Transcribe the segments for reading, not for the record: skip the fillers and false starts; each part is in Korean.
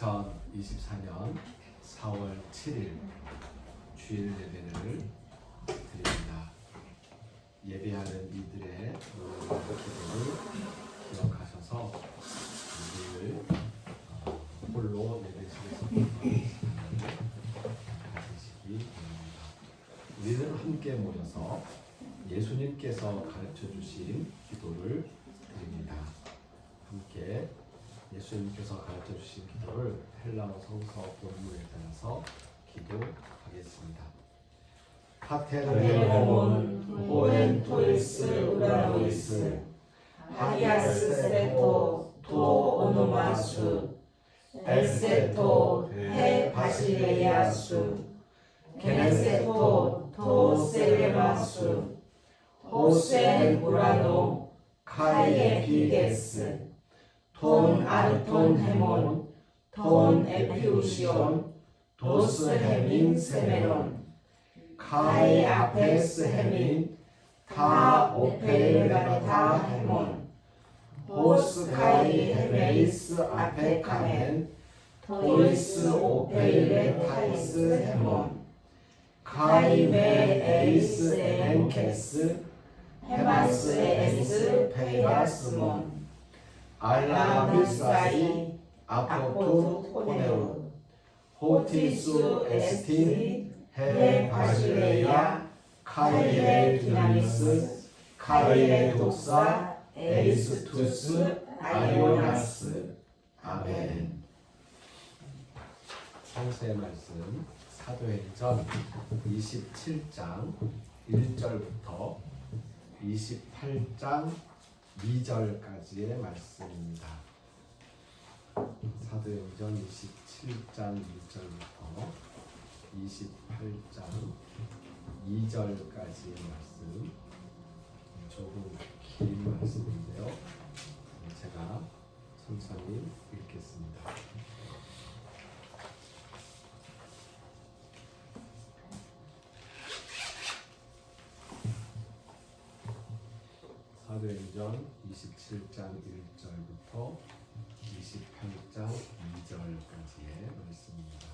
2024년 4월 7일 주일 예배를 드립니다. 예배하는 이들의 기도를 기억하셔서 늘 홀로 예배실에서 가지시기 바랍니다. 우리는 함께 모여서 예수님께서 가르쳐 주신 기도를 드립니다. 함께 예수님께서 가르쳐 주신 기도를 헬라어 성서 본문에 따라서 기도하겠습니다. 파테르노몬 호엔 토이스 우라노이스 하기아스 세토 토 오노마수 엘세토 헤 바시레야수 게네세토 토 세레마수 호세 우라노 카이에 비게스 톤 아르톤 헤몬 톤 에피우시온 도스 헤민 세메론 카이 아페스 헤민 타 오페르가타 헤몬 호스 카이 헤메이스 아페 카멘 토이스 오페르 타이스 헤몬 카이 메 에이스 엔케스 헤마스 에스 페이라스몬 알라비사이 아포토 토네우 호티수 에스틴 헤 바시레야 카이에 디나미스 카이에 독사 에이스투스 아리오나스. 아멘. 성서의 말씀 사도행전 27장 1절부터 28장 2절까지의 말씀입니다. 사도행전 27장 1절부터 28장 2절까지의 말씀, 조금 긴 말씀인데요. 제가 천천히 읽겠습니다. 사도행전 27장 1절부터 28장 2절까지의 말씀입니다.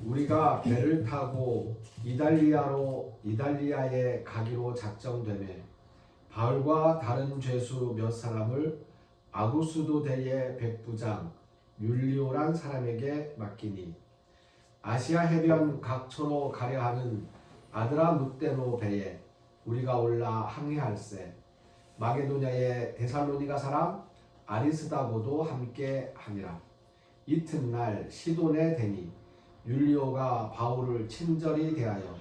우리가 배를 타고 이달리아에 가기로 작정되매 바울과 다른 죄수 몇 사람을 아구스도대의 백부장 율리오란 사람에게 맡기니 아시아 해변 각처로 가려 하는 아드라무떼노 배에 우리가 올라 항해할세 마게도냐의 데살로니가 사람 아리스다고도 함께 하니라. 이튿날 시돈에 대니 율리오가 바울을 친절히 대하여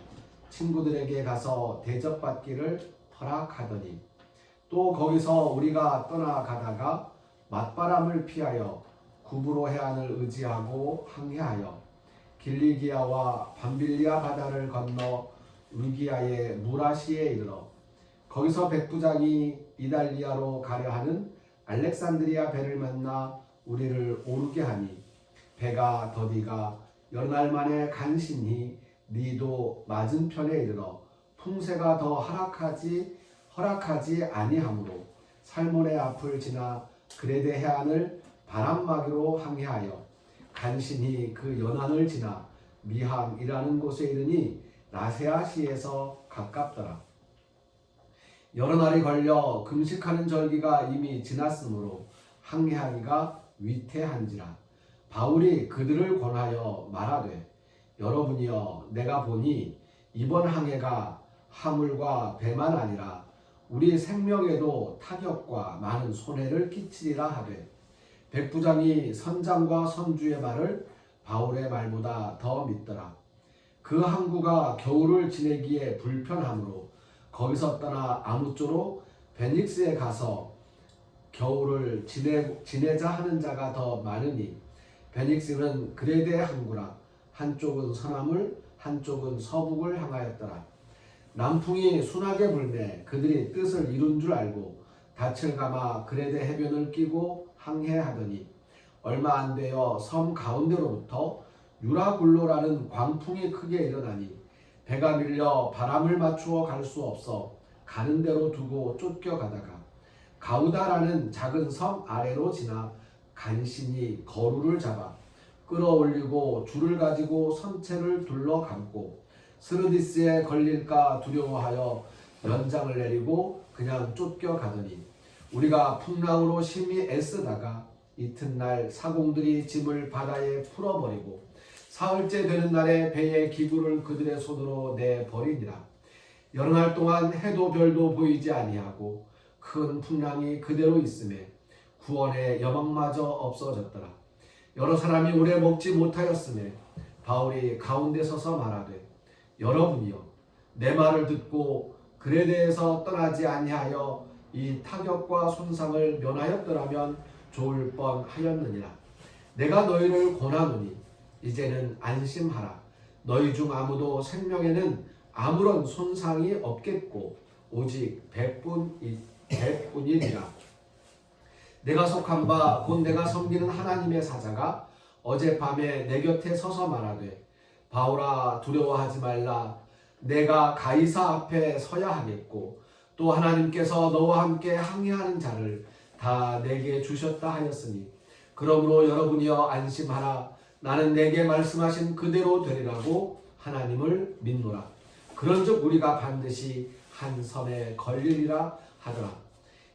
친구들에게 가서 대접받기를 허락하더니 또 거기서 우리가 떠나가다가 맞바람을 피하여 구브로 해안을 의지하고 항해하여 길리기아와 밤빌리아 바다를 건너 루기아의 무라시에 이르러 거기서 백부장이 이달리아로 가려 하는 알렉산드리아 배를 만나 우리를 오르게 하니 배가 더디가 여러 날 만에 간신히 니도 맞은편에 이르러 풍세가 더 허락하지 아니하므로 살몬의 앞을 지나 그레데 해안을 바람막이로 항해하여 간신히 그 연안을 지나 미함이라는 곳에 이르니 라세아시에서 가깝더라. 여러 날이 걸려 금식하는 절기가 이미 지났으므로 항해하기가 위태한지라. 바울이 그들을 권하여 말하되 여러분이여 내가 보니 이번 항해가 화물과 배만 아니라 우리 생명에도 타격과 많은 손해를 끼치리라 하되 백부장이 선장과 선주의 말을 바울의 말보다 더 믿더라. 그 항구가 겨울을 지내기에 불편하므로 거기서 떠나 아무쪼록 베닉스에 가서 겨울을 지내자 하는 자가 더 많으니 베닉스는 그레데 항구라. 한쪽은 서남을 한쪽은 서북을 향하였더라. 남풍이 순하게 불매 그들이 뜻을 이룬 줄 알고 닻을 감아 그레데 해변을 끼고 항해하더니 얼마 안 되어 섬 가운데로부터 유라굴로라는 광풍이 크게 일어나니 배가 밀려 바람을 맞추어 갈 수 없어 가는 대로 두고 쫓겨가다가 가우다라는 작은 섬 아래로 지나 간신히 거루를 잡아 끌어올리고 줄을 가지고 선체를 둘러 감고 스르디스에 걸릴까 두려워하여 연장을 내리고 그냥 쫓겨가더니 우리가 풍랑으로 심히 애쓰다가 이튿날 사공들이 짐을 바다에 풀어버리고 사흘째 되는 날에 배의 기구를 그들의 손으로 내버리니라. 여러 날 동안 해도 별도 보이지 아니하고 큰 풍랑이 그대로 있음에 구원의 여망마저 없어졌더라. 여러 사람이 오래 먹지 못하였음에 바울이 가운데 서서 말하되 여러분이여 내 말을 듣고 그레데에서 떠나지 아니하여 이 타격과 손상을 면하였더라면 좋을 뻔하였느니라. 내가 너희를 권하노니 이제는 안심하라. 너희 중 아무도 생명에는 아무런 손상이 없겠고 오직 백뿐이니라. 내가 속한 바 곧 내가 섬기는 하나님의 사자가 어젯밤에 내 곁에 서서 말하되 바울아 두려워하지 말라. 내가 가이사 앞에 서야 하겠고 또 하나님께서 너와 함께 항해하는 자를 다 내게 주셨다 하였으니 그러므로 여러분이여 안심하라. 나는 내게 말씀하신 그대로 되리라고 하나님을 믿노라. 그런즉 우리가 반드시 한 섬에 걸리리라 하더라.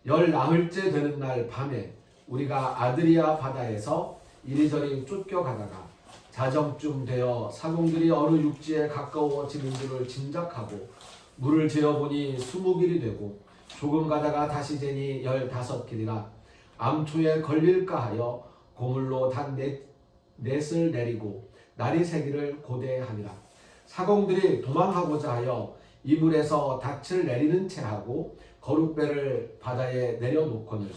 10나흘째 되는 날 밤에 우리가 아드리아 바다에서 이리저리 쫓겨가다가 자정쯤 되어 사공들이 어느 육지에 가까워지는 줄을 짐작하고 물을 재어보니 20길이 되고 조금 가다가 다시 재니 15길이라 암초에 걸릴까 하여 고물로 단 넷을 내리고 날이 새기를 고대하니라. 사공들이 도망하고자 하여 이물에서 닻을 내리는 채 하고 거룻배를 바다에 내려놓거늘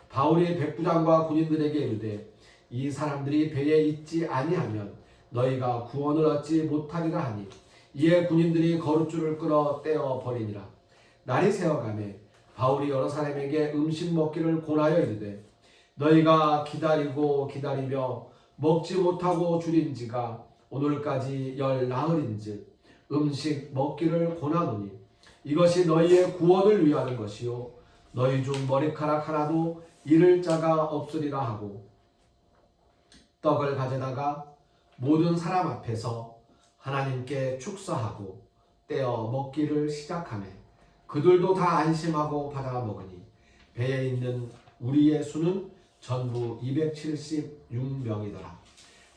바울이 백부장과 군인들에게 이르되 이 사람들이 배에 있지 아니하면 너희가 구원을 얻지 못하리라 하니 이에 군인들이 거룻줄을 끌어 떼어 버리니라. 날이 새어가매 바울이 여러 사람에게 음식 먹기를 권하여 이르되 너희가 기다리고 기다리며 먹지 못하고 줄인 지가 오늘까지 10나흘인즉 음식 먹기를 권하노니 이것이 너희의 구원을 위하는 것이요 너희 중 머리카락 하나도 잃을 자가 없으리라 하고 떡을 가져다가 모든 사람 앞에서 하나님께 축사하고 떼어 먹기를 시작하매 그들도 다 안심하고 받아 먹으니 배에 있는 우리의 수는 전부 276명이더라.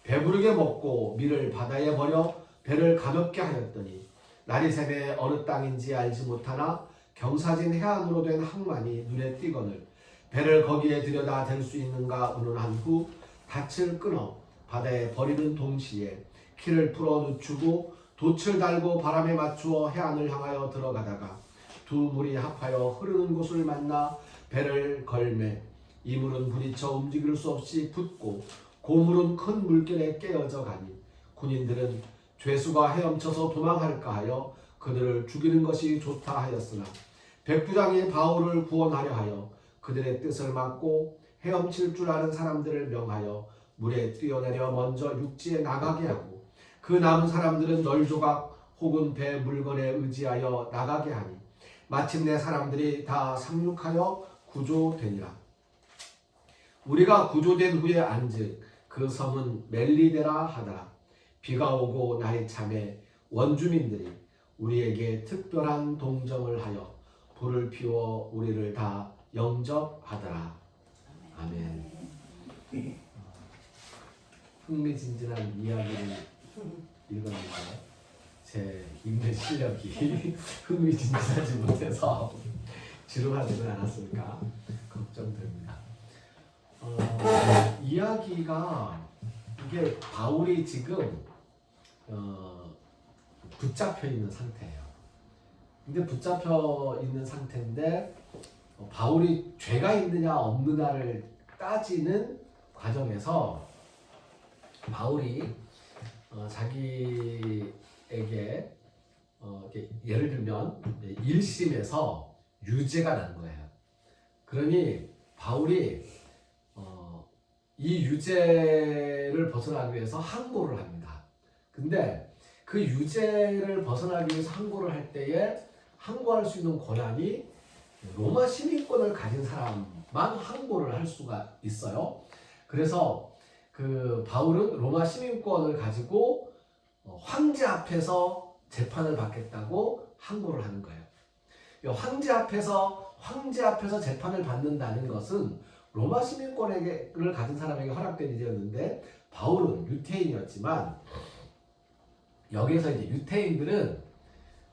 배부르게 먹고 밀을 바다에 버려 배를 가볍게 하였더니 날이 새매 어느 땅인지 알지 못하나 경사진 해안으로 된 항만이 눈에 띄거늘 배를 거기에 들여다 댈 수 있는가 운운한 후 닻을 끊어 바다에 버리는 동시에 키를 풀어 늦추고 돛을 달고 바람에 맞추어 해안을 향하여 들어가다가 두 물이 합하여 흐르는 곳을 만나 배를 걸매 이 물은 부딪혀 움직일 수 없이 붓고 고물은 큰 물결에 깨어져 가니 군인들은 죄수가 헤엄쳐서 도망할까 하여 그들을 죽이는 것이 좋다 하였으나 백부장이 바울을 구원하려 하여 그들의 뜻을 막고 헤엄칠 줄 아는 사람들을 명하여 물에 뛰어내려 먼저 육지에 나가게 하고 그 남은 사람들은 널조각 혹은 배 물건에 의지하여 나가게 하니 마침내 사람들이 다 상륙하여 구조되니라. 우리가 구조된 후에 안즉 그 섬은 멜리데라 하더라. 비가 오고 날이 참에 원주민들이 우리에게 특별한 동정을 하여 불을 피워 우리를 다 영접하더라. 아멘. 흥미진진한 이야기를 읽었는데 제 인내 실력이 흥미진진하지 못해서 지루하지는 않았을까 걱정됩니다. 이야기가 이게 바울이 지금 붙잡혀 있는 상태예요. 근데 붙잡혀 있는 상태인데 바울이 죄가 있느냐 없느냐를 따지는 과정에서 바울이 자기에게 예를 들면 1심에서 유죄가 난 거예요. 그러니 바울이 이 유죄를 벗어나기 위해서 항고를 합니다. 근데 그 유죄를 벗어나기 위해서 항고를 할 때에 항고할 수 있는 권한이 로마 시민권을 가진 사람만 항고를 할 수가 있어요. 그래서 그 바울은 로마 시민권을 가지고 황제 앞에서 재판을 받겠다고 항고를 하는 거예요. 황제 앞에서 재판을 받는다는 것은 로마 시민권을 가진 사람에게 허락된 일이었는데 바울은 유태인이었지만 여기에서 이제 유태인들은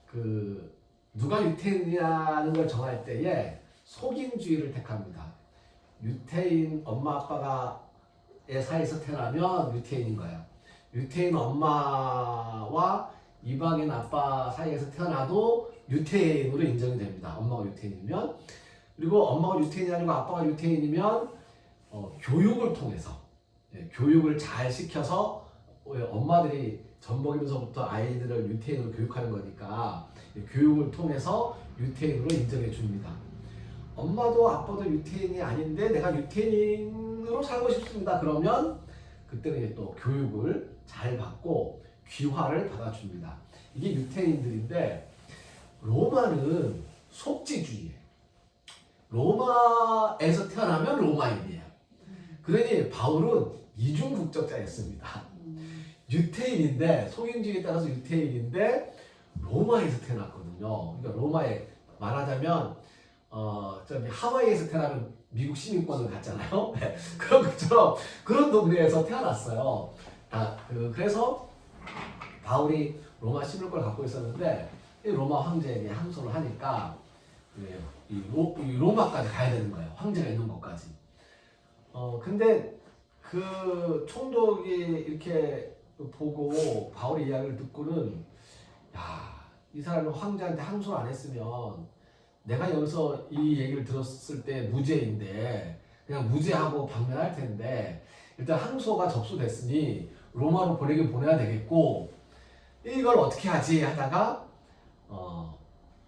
그 누가 유태인이라는 걸 정할 때에 속인주의를 택합니다. 유태인 엄마 아빠가의 사이에서 태어나면 유태인인 거예요. 유태인 엄마와 이방인 아빠 사이에서 태어나도 유태인으로 인정이 됩니다. 엄마가 유태인이면. 그리고 엄마가 유태인이 아니고 아빠가 유태인이면 교육을 통해서 교육을 잘 시켜서 엄마들이 젖먹이면서부터 아이들을 유태인으로 교육하는 거니까 교육을 통해서 유태인으로 인정해 줍니다. 엄마도 아빠도 유태인이 아닌데 내가 유태인으로 살고 싶습니다. 그러면 그때는 이제 또 교육을 잘 받고 귀화를 받아줍니다. 이게 유태인들인데 로마는 속지주의예요. 로마에서 태어나면 로마인이에요. 그러니 바울은 이중 국적자였습니다. 유태인인데 속인주의에 따라서 유태인인데 로마에서 태어났거든요. 그러니까 로마에 말하자면 저기 하와이에서 태어나면 미국 시민권을 갖잖아요. 네. 그런 것처럼 그런 동네에서 태어났어요. 그래서 바울이 로마 시민권을 갖고 있었는데 로마 황제에게 항소를 하니까 이 로마까지 가야 되는 거예요. 황제가 있는 곳까지. 근데 그 총독이 이렇게 보고 바울의 이야기를 듣고는 이 사람은 황제한테 항소를 안 했으면 내가 여기서 이 얘기를 들었을 때 무죄인데 그냥 무죄하고 방면할 텐데 일단 항소가 접수됐으니 로마로 보내야 되겠고 이걸 어떻게 하지 하다가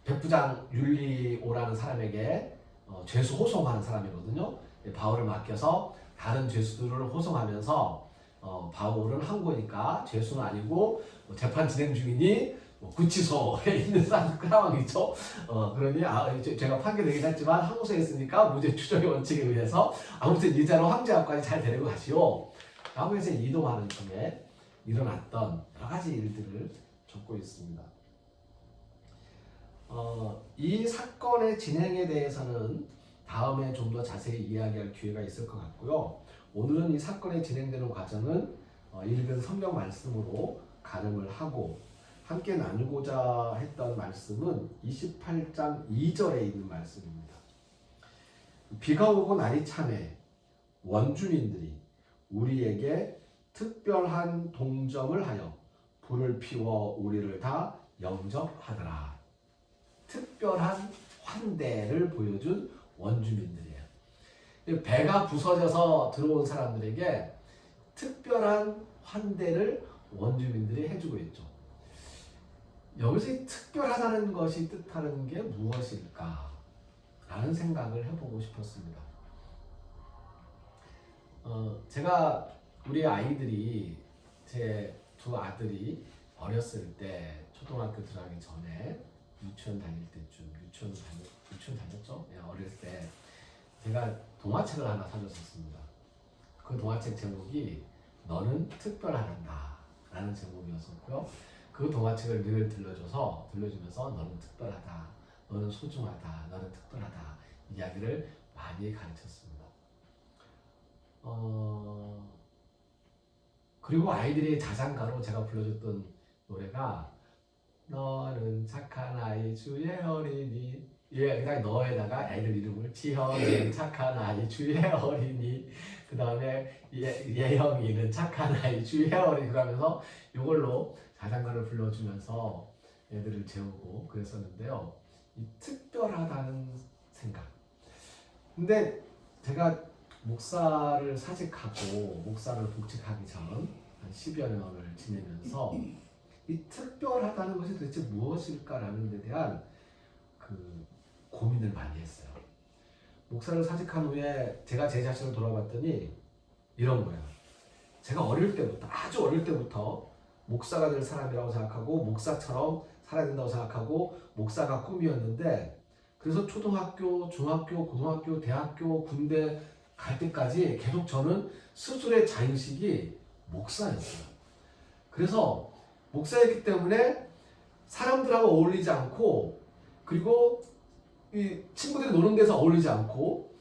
백부장 율리오라는 사람에게 죄수 호송하는 사람이거든요. 바울을 맡겨서 다른 죄수들을 호송하면서 바울은 항고니까 죄수는 아니고 재판 진행 중이니 구치소에 있는 상황이죠. 그러니 제가 판결되긴 했지만 항소에 있으니까 무죄 추정의 원칙에 의해서 아무튼 이자로 황제 앞까지 잘 데리고 가시오. 라고 해서 이동하는 중에 일어났던 여러 가지 일들을 적고 있습니다. 이 사건의 진행에 대해서는 다음에 좀 더 자세히 이야기할 기회가 있을 것 같고요. 오늘은 이 사건이 진행되는 과정은 읽은 성경 말씀으로 가름을 하고 함께 나누고자 했던 말씀은 28장 2절에 있는 말씀입니다. 비가 오고 날이 차매 원주민들이 우리에게 특별한 동정을 하여 불을 피워 우리를 다 영접하더라. 특별한 환대를 보여준 원주민들이에요. 배가 부서져서 들어온 사람들에게 특별한 환대를 원주민들이 해주고 있죠. 여기서 이 특별하다는 것이 뜻하는 게 무엇일까? 라는 생각을 해보고 싶었습니다. 제가 우리 아이들이 제 두 아들이 어렸을 때 초등학교 들어가기 전에 유치원 다닐 때쯤 유치원 다녔죠? 어렸을 때 제가 동화책을 하나 사줬었습니다. 그 동화책 제목이 너는 특별하단다 라는 제목이었었고요. 그 동화책을 늘 들려주면서 너는 특별하다, 너는 소중하다, 너는 특별하다 이야기를 많이 가르쳤습니다. 그리고 아이들이 자장가로 제가 불러줬던 노래가 너는 착한 아이 주의 어린이 그냥 너에다가 아이들 이름을 지현이는 착한 아이 주의 어린이 그 다음에 예영이는 착한 아이 주의 어린이 그러면서 이걸로 자장가를 불러주면서 애들을 재우고 그랬었는데요. 이 특별하다는 생각. 근데 제가 목사를 사직하고 목사를 복직하기 전 한 10여 년을 지내면서 이 특별하다는 것이 도대체 무엇일까라는 데 대한 그 고민을 많이 했어요. 목사를 사직한 후에 제가 제 자신을 돌아봤더니 이런 거예요. 제가 아주 어릴 때부터 목사가 될 사람이라고 생각하고 목사처럼 살아야 된다고 생각하고 목사가 꿈이었는데 그래서 초등학교, 중학교, 고등학교, 대학교, 군대 갈 때까지 계속 저는 스스로의 자의식이 목사였어요. 그래서 목사였기 때문에 사람들하고 어울리지 않고, 그리고 이 친구들이 노는 데서 어울리지 않고,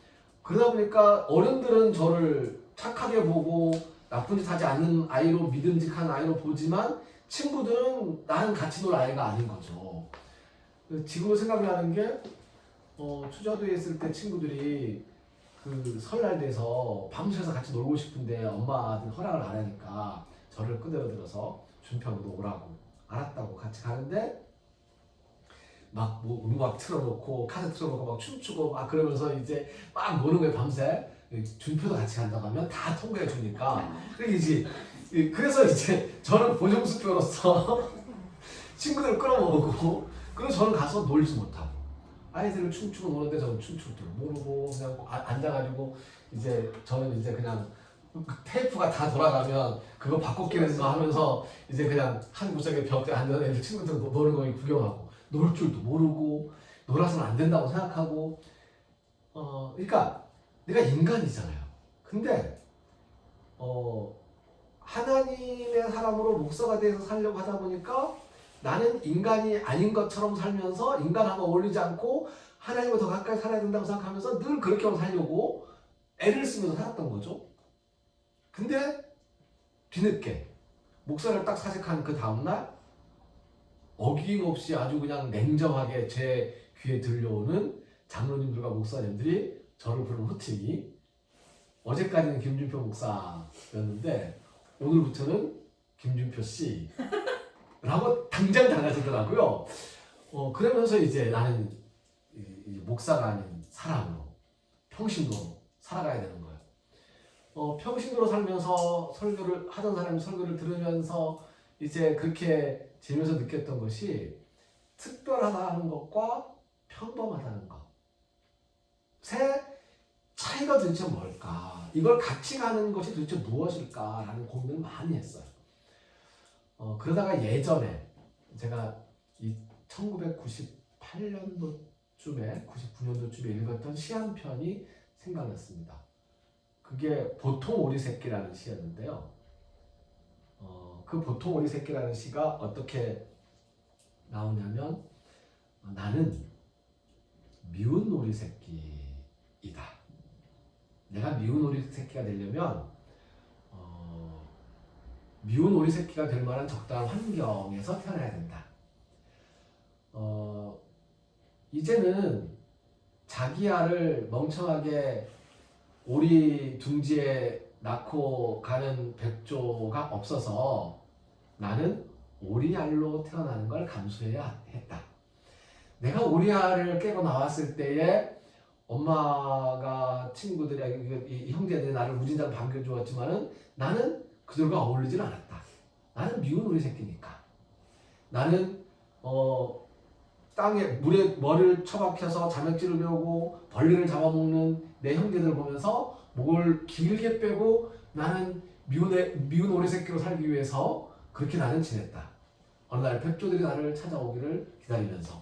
그러다 보니까 어른들은 저를 착하게 보고 나쁜 짓 하지 않는 아이로, 믿음직한 아이로 보지만 친구들은 나랑 같이 놀 아이가 아닌 거죠. 지금은 생각나는 게 투자도에 있을 때 친구들이 그 설날 돼서 밤새서 같이 놀고 싶은데 엄마한테 허락을 안 하니까 저를 끄집어 들어서 준평으로 오라고, 알았다고 같이 가는데 막 뭐 음악 틀어놓고 카드 틀어놓고 막 춤추고 막 그러면서 이제 막 노는 거예요, 밤새. 준표도 같이 간다고 하면 다 통과해 주니까. 그래서 이제 저는 보정수표로서 친구들을 끌어모으고, 그리고 저는 가서 놀지 못하고 아이들을 춤추고 노는데 저는 춤출 줄 모르고 그냥 앉아가지고, 이제 저는 이제 그냥 테이프가 다 돌아가면 그거 바꿔 끼는 거 하면서 이제 그냥 한 구석에 벽에 앉아서 애들 친구들 노는 거 구경하고, 놀 줄도 모르고 놀아서는 안 된다고 생각하고, 그러니까 내가 인간이잖아요. 근데 하나님의 사람으로 목사가 돼서 살려고 하다 보니까 나는 인간이 아닌 것처럼 살면서 인간하고 어울리지 않고 하나님과 더 가까이 살아야 된다고 생각하면서 늘 그렇게 살려고 애를 쓰면서 살았던 거죠. 근데 뒤늦게 목사를 딱 사직한 그 다음날 어김없이 아주 그냥 냉정하게 제 귀에 들려오는 장로님들과 목사님들이 저를 부르는 호칭이, 어제까지는 김준표 목사였는데 오늘부터는 김준표 씨 라고 당장 달라지더라고요. 그러면서 이제 나는 이 목사가 아닌 사람으로 평신도로 살아가야 되는 거예요. 평신도로 살면서 설교를 하던 사람이 설교를 들으면서 이제 그렇게 지면서 느꼈던 것이, 특별하다는 것과 평범하다는 것의 차이가 도대체 뭘까? 이걸 같이 가는 것이 도대체 무엇일까라는 고민을 많이 했어요. 그러다가 예전에 제가 이 1998년도쯤에 99년도쯤에 읽었던 시 한 편이 생각났습니다. 그게 보통 오리 새끼라는 시였는데요. 그 보통 오리 새끼라는 시가 어떻게 나오냐면, 나는 미운 오리 새끼이다. 내가 미운 오리 새끼가 되려면 미운 오리 새끼가 될 만한 적당한 환경에서 태어나야 된다. 이제는 자기 알을 멍청하게 오리 둥지에 낳고 가는 백조가 없어서 나는 오리알로 태어나는 걸 감수해야 했다. 내가 오리알을 깨고 나왔을 때에 엄마가, 친구들이, 이 형제들이 나를 무진장 반겨주었지만은 나는 그들과 어울리질 않았다. 나는 미운 오리 새끼니까. 나는 땅에 물에 머리를 처박혀서 자맥질을 배우고 벌레를 잡아먹는 내 형제들을 보면서 목을 길게 빼고 나는 미운 오리 새끼로 살기 위해서 그렇게 나는 지냈다. 어느 날 백조들이 나를 찾아오기를 기다리면서,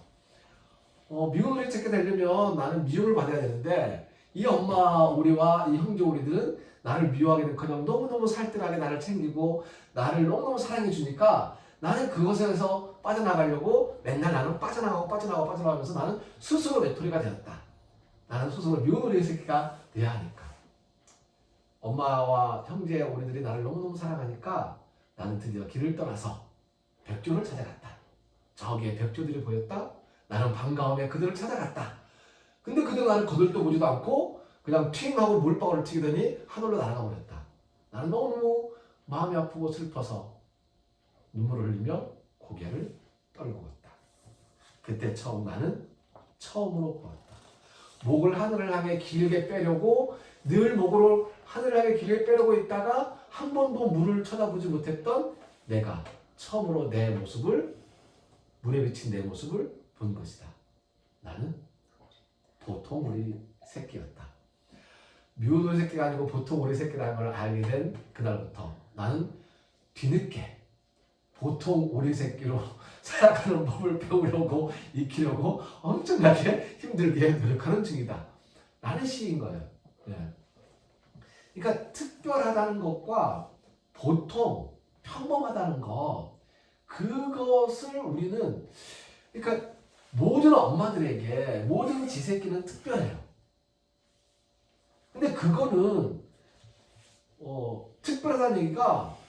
미운 오리 새끼 되려면 나는 미움을 받아야 되는데, 이 엄마 오리와 이 형제 오리들은 나를 미워하기는커녕 너무너무 살뜰하게 나를 챙기고 나를 너무너무 사랑해 주니까 나는 그것에서 빠져나가려고 맨날 나는 빠져나가면서 나는 스스로 외톨이가 되었다. 나는 스스로 미운 오리 새끼가 돼야 하니까. 엄마와 형제 오리들이 나를 너무너무 사랑하니까 나는 드디어 길을 떠나서 백조를 찾아갔다. 저기에 백조들이 보였다. 나는 반가움에 그들을 찾아갔다. 근데 그들은 나를 거들떠 보지도 않고 그냥 튀 하고 물방울을 튀기더니 하늘로 날아가 버렸다. 나는 너무 마음이 아프고 슬퍼서 눈물을 흘리며 고개를 떨구고 있다. 그때 나는 처음으로 보았다. 목을 하늘을 향해 길게 빼려고 늘 목으로 하늘을 향해 길게 빼려고 있다가 한 번도 물을 쳐다보지 못했던 내가 처음으로 내 모습을, 물에 비친 내 모습을 본 것이다. 나는 보통 오리 새끼였다. 미운 오리 새끼가 아니고 보통 오리 새끼라는 걸 알게 된 그날부터 나는 뒤늦게 보통 오리 새끼로 살아가는 법을 배우려고 익히려고 엄청나게 힘들게 노력하는 중이다 라는 시인 거예요. 예. 그러니까 특별하다는 것과 보통 평범하다는 거, 그것을 우리는, 그러니까 모든 엄마들에게 모든 지새끼는 특별해요. 근데 그거는 특별하다는 얘기가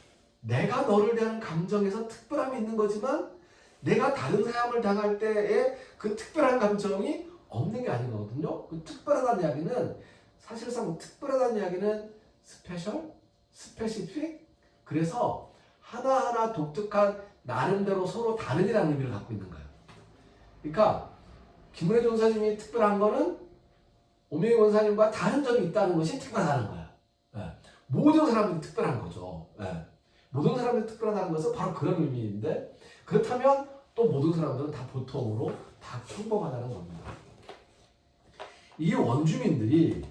내가 너를 대한 감정에서 특별함이 있는 거지만 내가 다른 사람을 당할 때의 그 특별한 감정이 없는 게 아니거든요. 그 특별하다는 이야기는, 사실상 특별하다는 이야기는 스페셜, 스페시픽, 그래서 하나하나 독특한 나름대로 서로 다른이라는 의미를 갖고 있는 거예요. 그러니까 김은혜 전사님이 특별한 거는 오명희 원사님과 다른 점이 있다는 것이 특별하다는 거야. 예. 모든 사람들이 특별한 거죠. 예. 모든 사람들이 특별하다는 것은 바로 그런 의미인데, 그렇다면 또 모든 사람들은 다 보통으로 다 평범하다는 겁니다. 이 원주민들이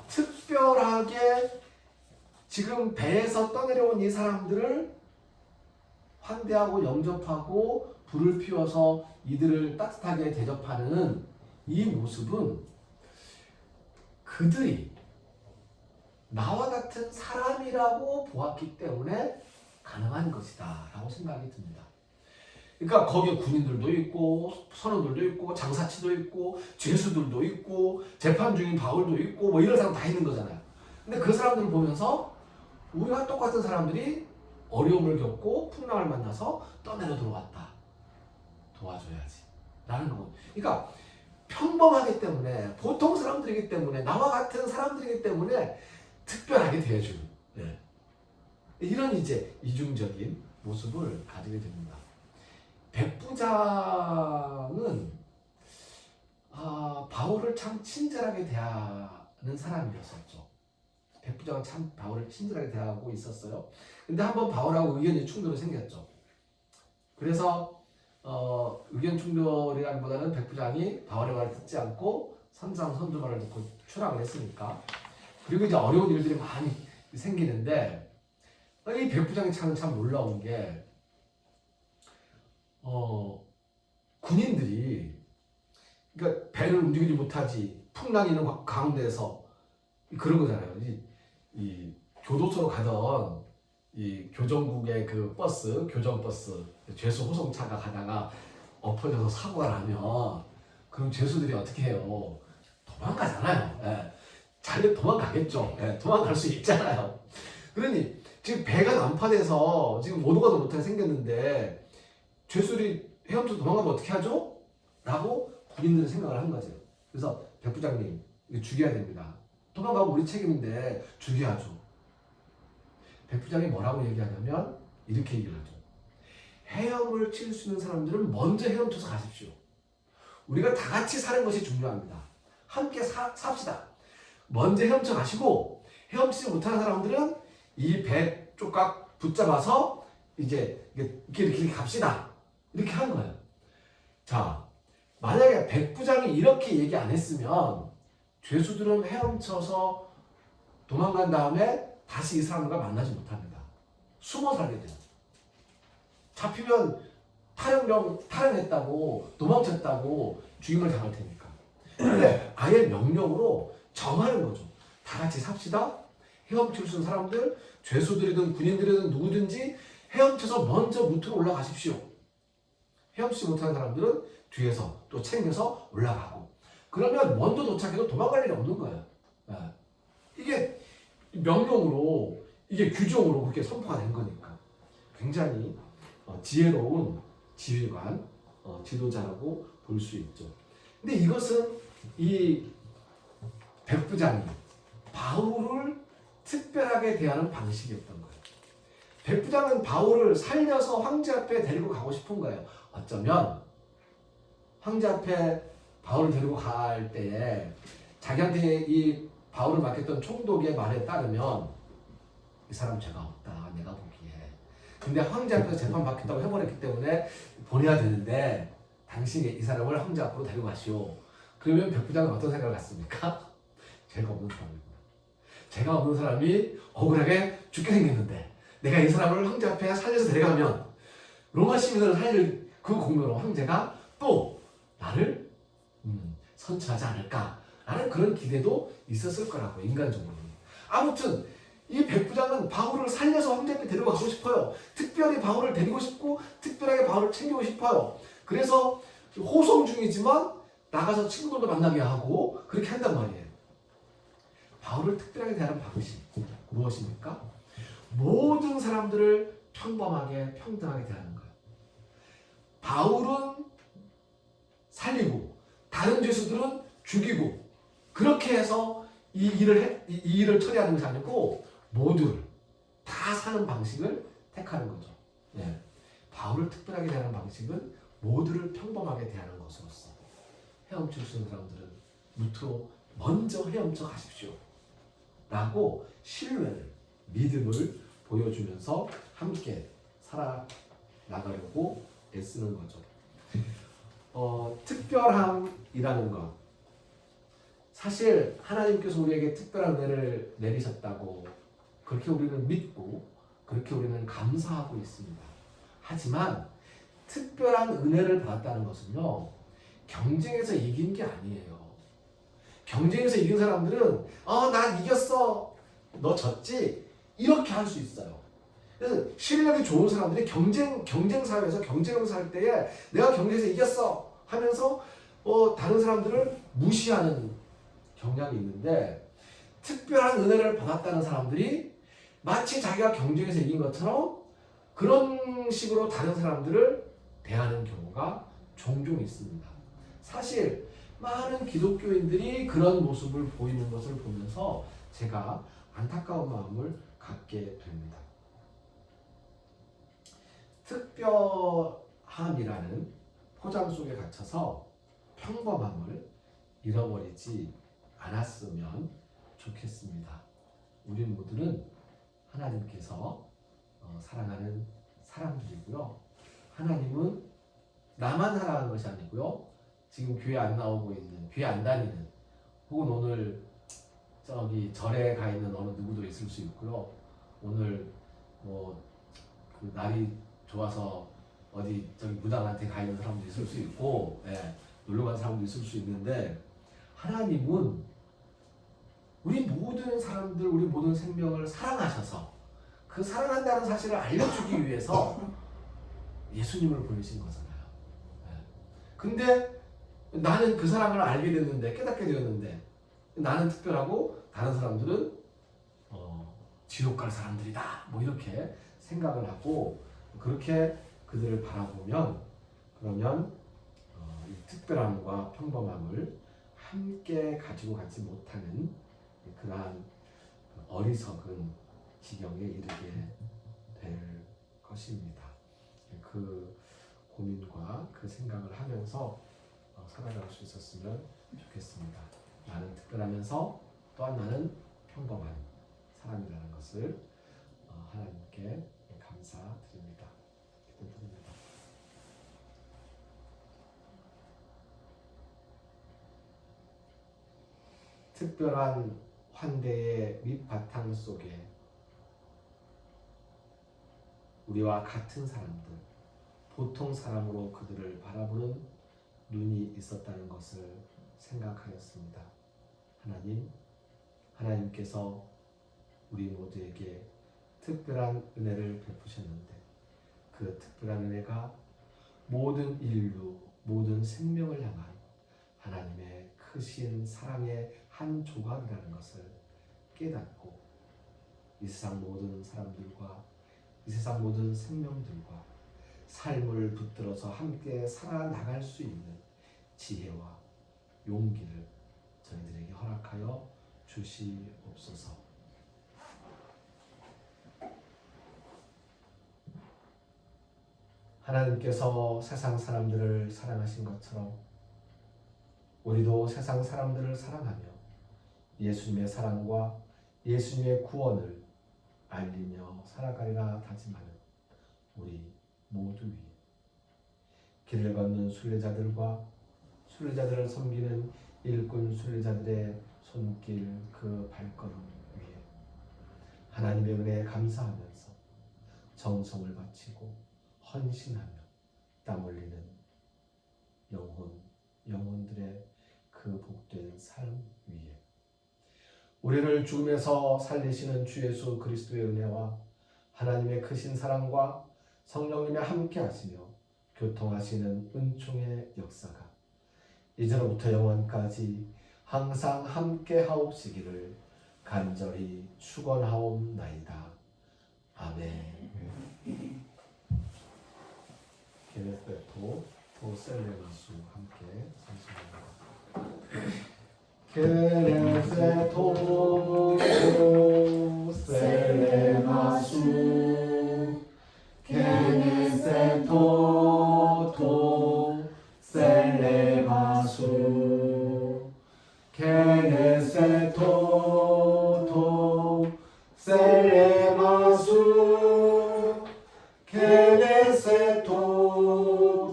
특별하게 지금 배에서 떠내려온 이 사람들을 환대하고 영접하고 불을 피워서 이들을 따뜻하게 대접하는 이 모습은 그들이 나와 같은 사람이라고 보았기 때문에 가능한 것이다 라고 생각이 듭니다. 그러니까 거기에 군인들도 있고 선원들도 있고 장사치도 있고 죄수들도 있고 재판 중인 바울도 있고 뭐 이런 사람 다 있는 거잖아요. 근데 그 사람들을 보면서 우리와 똑같은 사람들이 어려움을 겪고 풍랑을 만나서 떠내려 들어왔다. 도와줘야지 라는 거. 그러니까 평범하기 때문에, 보통 사람들이기 때문에, 나와 같은 사람들이기 때문에 특별하게 대해주는, 네. 이런 이제 이중적인 모습을 가지게 됩니다. 백부장은 바울을 참 친절하게 대하는 사람이었었죠. 백부장은 참 바울을 친절하게 대하고 있었어요. 근데 한번 바울하고 의견이 충돌이 생겼죠. 그래서 의견 충돌이라기보다는 백부장이 바울의 말을 듣지 않고 선장 선두 말을 듣고 추락을 했으니까, 그리고 이제 어려운 일들이 많이 생기는데, 이 백부장이 참 놀라운 게 군인들이, 그러니까 배를 움직이지 못하지, 풍랑이 있는 가운데서 그런 거잖아요. 이 교도소로 가던 이 교정국의 그 버스, 교정버스, 죄수 호송차가 가다가 엎어져서 사고가 나면 그럼 죄수들이 어떻게 해요? 도망가잖아요. 예. 잘 도망가겠죠. 예. 도망갈 수 있잖아요. 그러니 지금 배가 난파돼서 지금 오도 가도 못하게 생겼는데 죄수들이 헤엄쳐서 도망가면 어떻게 하죠? 라고 군인들은 생각을 한 거죠. 그래서 백부장님, 이거 죽여야 됩니다. 도망가면 우리 책임인데 죽여야죠. 백부장이 뭐라고 얘기하냐면 이렇게 얘기를 하죠. 헤엄을 칠 수 있는 사람들은 먼저 헤엄쳐서 가십시오. 우리가 다 같이 사는 것이 중요합니다. 함께 삽시다. 먼저 헤엄쳐 가시고, 헤엄치지 못하는 사람들은 이 배 쪽각 붙잡아서 이제 이렇게 갑시다. 이렇게 한 거예요. 자, 만약에 백부장이 이렇게 얘기 안 했으면 죄수들은 헤엄쳐서 도망간 다음에 다시 이 사람과 만나지 못합니다. 숨어 살게 돼요. 잡히면 탈영했다고, 도망쳤다고 죽임을 당할 테니까. 근데 아예 명령으로 정하는 거죠. 다 같이 삽시다. 헤엄칠 수 있는 사람들, 죄수들이든 군인들이든 누구든지 헤엄쳐서 먼저 무트로 올라가십시오. 헤엄치지 못하는 사람들은 뒤에서 또 챙겨서 올라가고. 그러면 먼저 도착해도 도망갈 일이 없는 거예요. 이게 명령으로, 이게 규정으로 그렇게 선포가 된 거니까 굉장히 지혜로운 지휘관, 지도자라고 볼 수 있죠. 근데 이것은 이 백부장이 바울을 특별하게 대하는 방식이었던 거예요. 백부장은 바울을 살려서 황제 앞에 데리고 가고 싶은 거예요. 어쩌면 황제 앞에 바울을 데리고 갈 때에 자기한테 이 바울을 맡겼던 총독의 말에 따르면 이 사람 죄가 없다, 내가 보기에. 근데 황제 앞에서 재판 받겠다고 해버렸기 때문에 보내야 되는데 당신이 이 사람을 황제 앞으로 데리고 가시오. 그러면 백부장은 어떤 생각을 갖습니까? 죄가 없는 사람이구나. 죄가 없는 사람이 억울하게 죽게 생겼는데 내가 이 사람을 황제 앞에 살려서 데려가면 로마 시민을 살릴 그 공로로 황제가 또 나를 선처하지 않을까라는 그런 기대도 있었을 거라고, 인간적으로. 아무튼 이 백부장은 바울을 살려서 황제께 데려가고 싶어요. 특별히 바울을 데리고 싶고 특별하게 바울을 챙기고 싶어요. 그래서 호송 중이지만 나가서 친구들도 만나게 하고 그렇게 한단 말이에요. 바울을 특별하게 대하는 방식 무엇입니까? 모든 사람들을 평범하게 평등하게 대하는 거예요. 바울은 살리고 다른 죄수들은 죽이고 그렇게 해서 이 일을 처리하는 것이 아니고 모두를 다 사는 방식을 택하는 거죠. 예. 바울을 특별하게 대하는 방식은 모두를 평범하게 대하는 것으로서 헤엄칠 수 있는 사람들은 무트로 먼저 헤엄쳐 가십시오 라고 신뢰를, 믿음을 보여주면서 함께 살아나가려고 애쓰는 거죠. 특별함이라는 것, 사실 하나님께서 우리에게 특별한 은혜를 내리셨다고 그렇게 우리는 믿고 그렇게 우리는 감사하고 있습니다. 하지만 특별한 은혜를 받았다는 것은요, 경쟁에서 이긴 게 아니에요. 경쟁에서 이긴 사람들은 난 이겼어, 너 졌지, 이렇게 할 수 있어요. 그래서 실력이 좋은 사람들이 경쟁 사회에서 경쟁하면서 할 때에 내가 경쟁에서 이겼어 하면서 다른 사람들을 무시하는 경향이 있는데, 특별한 은혜를 받았다는 사람들이 마치 자기가 경쟁에서 이긴 것처럼 그런 식으로 다른 사람들을 대하는 경우가 종종 있습니다. 사실 많은 기독교인들이 그런 모습을 보이는 것을 보면서 제가 안타까운 마음을 갖게 됩니다. 특별함이라는 포장 속에 갇혀서 평범함을 잃어버리지 않았으면 좋겠습니다. 우리 모두는 하나님께서 사랑하는 사람들이고요. 하나님은 나만 사랑하는 것이 아니고요. 지금 교회 안 나오고 있는, 교회 안 다니는, 혹은 오늘 저기 절에 가 있는 어느 누구도 있을 수 있고요. 오늘 그 날이 좋아서 어디 저기 무당한테 가 있는 사람도 있을 수 있고, 놀러 간 사람도 있을 수 있는데, 하나님은 우리 모든 사람들, 우리 모든 생명을 사랑하셔서 그 사랑한다는 사실을 알려주기 위해서 예수님을 보내신 거잖아요. 근데 나는 그 사랑을 알게 됐는데, 깨닫게 되었는데, 나는 특별하고 다른 사람들은 지옥 갈 사람들이다, 이렇게 생각을 하고 그렇게 그들을 바라보면, 그러면 이 특별함과 평범함을 함께 가지고 가지 못하는 그러한 어리석은 지경에 이르게 될 것입니다. 그 고민과 그 생각을 하면서 살아갈 수 있었으면 좋겠습니다. 나는 특별하면서 또한 나는 평범한 사람이라는 것을 하나님께 감사드립니다. 기도드립니다. 특별한 환대의 밑바탕 속에 우리와 같은 사람들, 보통 사람으로 그들을 바라보는 눈이 있었다는 것을 생각하였습니다. 하나님께서 우리 모두에게 특별한 은혜를 베푸셨는데, 그 특별한 은혜가 모든 인류, 모든 생명을 향한 하나님의 크신 사랑의 한 조각이라는 것을 깨닫고 이 세상 모든 사람들과 이 세상 모든 생명들과 삶을 붙들어서 함께 살아나갈 수 있는 지혜와 용기를 저희들에게 허락하여 주시옵소서. 하나님께서 세상 사람들을 사랑하신 것처럼 우리도 세상 사람들을 사랑하며 예수님의 사랑과 예수님의 구원을 알리며 살아가리라 다짐하는 우리 모두 위에, 길을 걷는 순례자들과 순례자들을 섬기는 일꾼 순례자들의 손길, 그 발걸음 위에 하나님의 은혜에 감사하면서 정성을 바치고 헌신하며 땀 흘리는 영혼들의 그 복된 삶 위에 우리를 죽음에서 살리시는 주 예수 그리스도의 은혜와 하나님의 크신 사랑과 성령님의 함께 하시며 교통하시는 은총의 역사가 이제로부터 영원까지 항상 함께 하옵시기를 간절히 축원하옵나이다. 아멘. 게네세토 도셀레마수 함께 찬송합니다. 게네세토 셀레마수 게네세토 도 셀레마수 게네세토 도 셀레마수 게네세토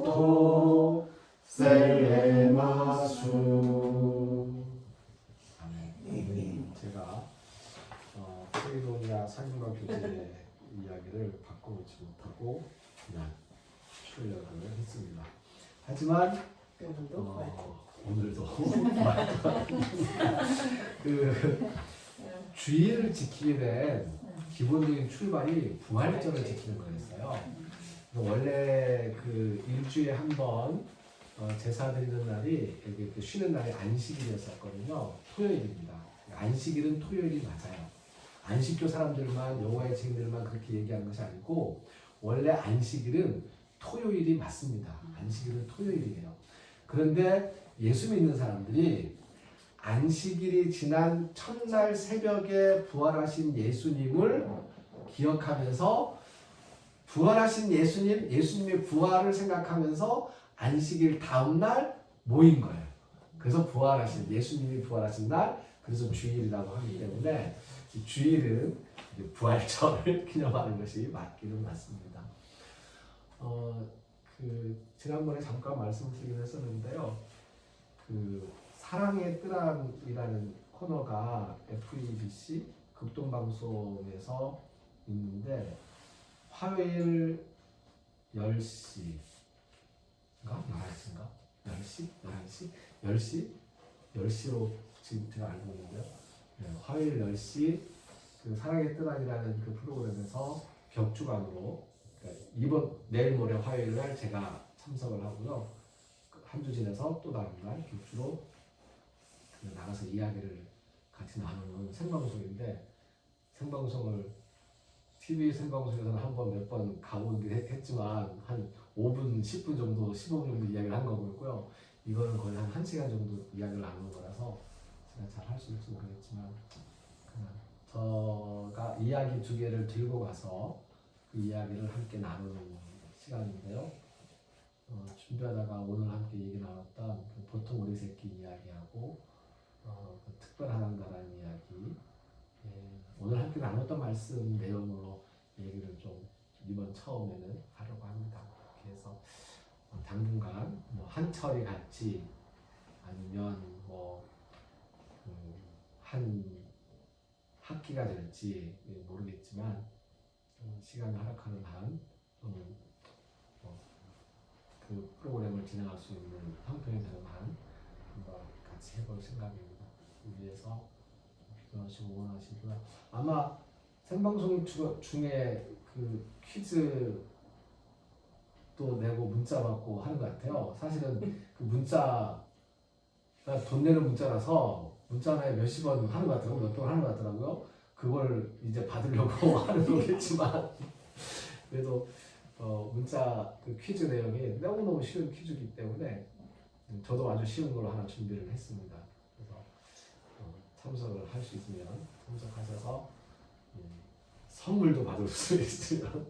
도 셀레마수. 아멘. 제가 프리도니아 상인과 교제의 이야기를 바꿔놓지 못하고 그냥 출력을 했습니다. 하지만 오늘도 그 주일을 지키게 된 기본적인 출발이 부활절을 지키는 거였어요. 원래 그 일주일에 한 번 제사 드리는 날이 그 쉬는 날이 안식일이었었거든요. 토요일입니다. 안식일은 토요일이 맞아요. 안식교 사람들만 여호와의 증인들만 그렇게 얘기하는 것이 아니고 원래 안식일은 토요일이 맞습니다. 안식일은 토요일이에요. 그런데 예수 믿는 사람들이 안식일이 지난 첫날 새벽에 부활하신 예수님을 기억하면서 부활하신 예수님의 부활을 생각하면서 안식일 다음날 모인 거예요. 그래서 예수님이 부활하신 날, 그래서 주일이라고 하기 때문에 주일은 부활절을 기념하는 것이 맞기는 맞습니다. 지난번에 잠깐 말씀드리긴 했었는데요. 사랑의 뜨란이라는 코너가 FEBC 극동방송에서 있는데 화요일 10시인가? 11시인가? 10시? 11시? 10시로 지금 제가 알고 있는데요. 네, 화요일 10시 사랑의 뜨란이라는 그 프로그램에서 벽주간으로 그러니까 내일 모레 화요일 날 제가 참석을 하고요. 한 주 지나서 또 다음 날 격주로 나가서 이야기를 같이 나누는 생방송인데 생방송을 TV 생방송에서는 한 번 몇 번 가보긴 했지만 한 5분, 10분 정도, 15분 정도 이야기를 한 거고요. 이거는 거의 한 1시간 정도 이야기를 나누는 거라서 제가 잘 할 수 있을지 모르겠지만 제가 이야기 2개를 들고 가서 그 이야기를 함께 나누는 시간인데요. 준비하다가 오늘 함께 얘기 나눴던 보통 우리 새끼 이야기하고 특별한 나라는 이야기 오늘 함께 나눴던 말씀 내용으로 얘기를 좀 이번 처음에는 하려고 합니다. 그래서 당분간 한철이 갈지 아니면 한 학기가 될지 모르겠지만 시간이 허락하는 한 또는 그 프로그램을 진행할 수 있는 형편이 되는 한 한번 같이 해볼 생각입니다. 위해서 기도하시고 원하시고요. 아마 생방송 중에 그 퀴즈도 내고 문자 받고 하는 것 같아요. 사실은 그 문자가 돈 내는 문자라서 문자 하나에 몇십 원 하는 것 같더라고요. 몇 돈 하는 것 같더라고요. 그걸 이제 받으려고 하는 거겠지만 그래도 문자 그 퀴즈 내용이 너무너무 쉬운 퀴즈이기 때문에 저도 아주 쉬운 걸로 하나 준비를 했습니다. 그래서 참석을 할 수 있으면 참석하셔서 선물도 받을 수 있으면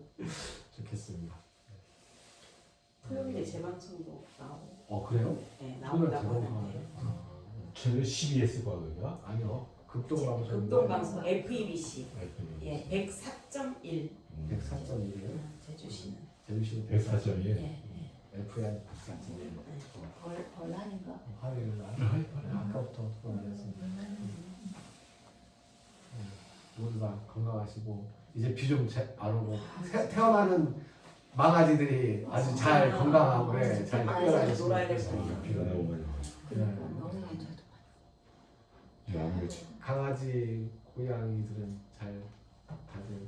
좋겠습니다. 토요일에 재방송도 나오고. 그래요? 네, 나온다고 하는데. 저 CBS 과거인가? 아니요. 극동방송. 극동방송 FEBC. 예, 104.1. 104.1이요. 제주시는. 제주시는 104.1. 예. FM 104.1. 벌란인가? 화요일 날. 아까부터 보내드렸습니다. 모두 다 건강하시고 이제 비 좀 안 오고 태어나는 망아지들이 아주 잘 건강하고 그래 잘 특별하게 놀아야 될 거. 비가 너무 많이 와. 그러니까 너무 해줘도 이제 아무렇지. 강아지 고양이들은 잘 다들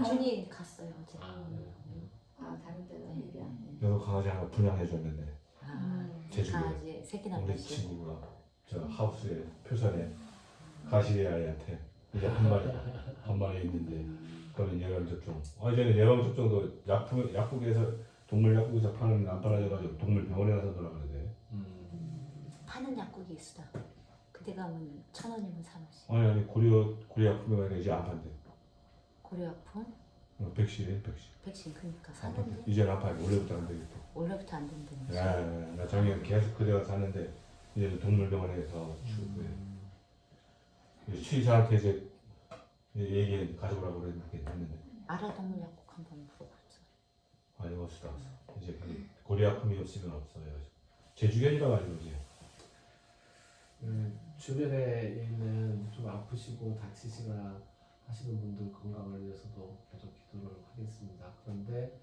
준이 갔어요 어제. 다른 데는 네. 얘기 안 해. 나도 강아지 하나 분양해줬는데 제주도에 강아지 새끼 우리 낳았지. 친구가 저 하우스에 표선에 가시리 아이한테 이제 한 마리 있는데 그거는 예방접종. 전에 예방접종도 약국에서 동물 약국에서 파는 안 팔아져가지고 동물병원에 가서 놀아 그러대. 파는 약국이 있어. 그때 가면 1,000원이면 사놓지. 아니 고리아프면 가니까 이제 안 판대. 고려아픈 백신. 백신 그러니까 안 사던데. 판대. 이제는 안 팔고 원래부터 안 되겠다. 원래부터 안 된다면서. 나 작년에 계속 그대가 샀는데 이제 동물병원에서 취사한테 이제 얘기 가져오라고 그랬는데 아라동물 약국 한번 물어봤어. 아니 없어. 이제 그 고리아픔이 없으면 없어요. 제주견이라 가지고 이제 주변에 있는 좀 아프시고 다치시거나 하시는 분들 건강을 위해서도 계속 기도를 하겠습니다. 그런데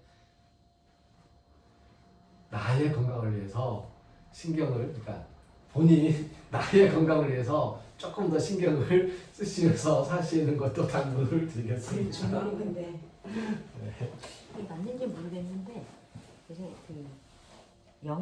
나의 건강을 위해서 신경을 그러니까 본인이 나의 건강을 위해서 조금 더 신경을 쓰시면서 사시는 것도 당부를 제일 드리겠습니다. 중요한 건데. 이게 맞는지 모르겠는데 요새 그 영어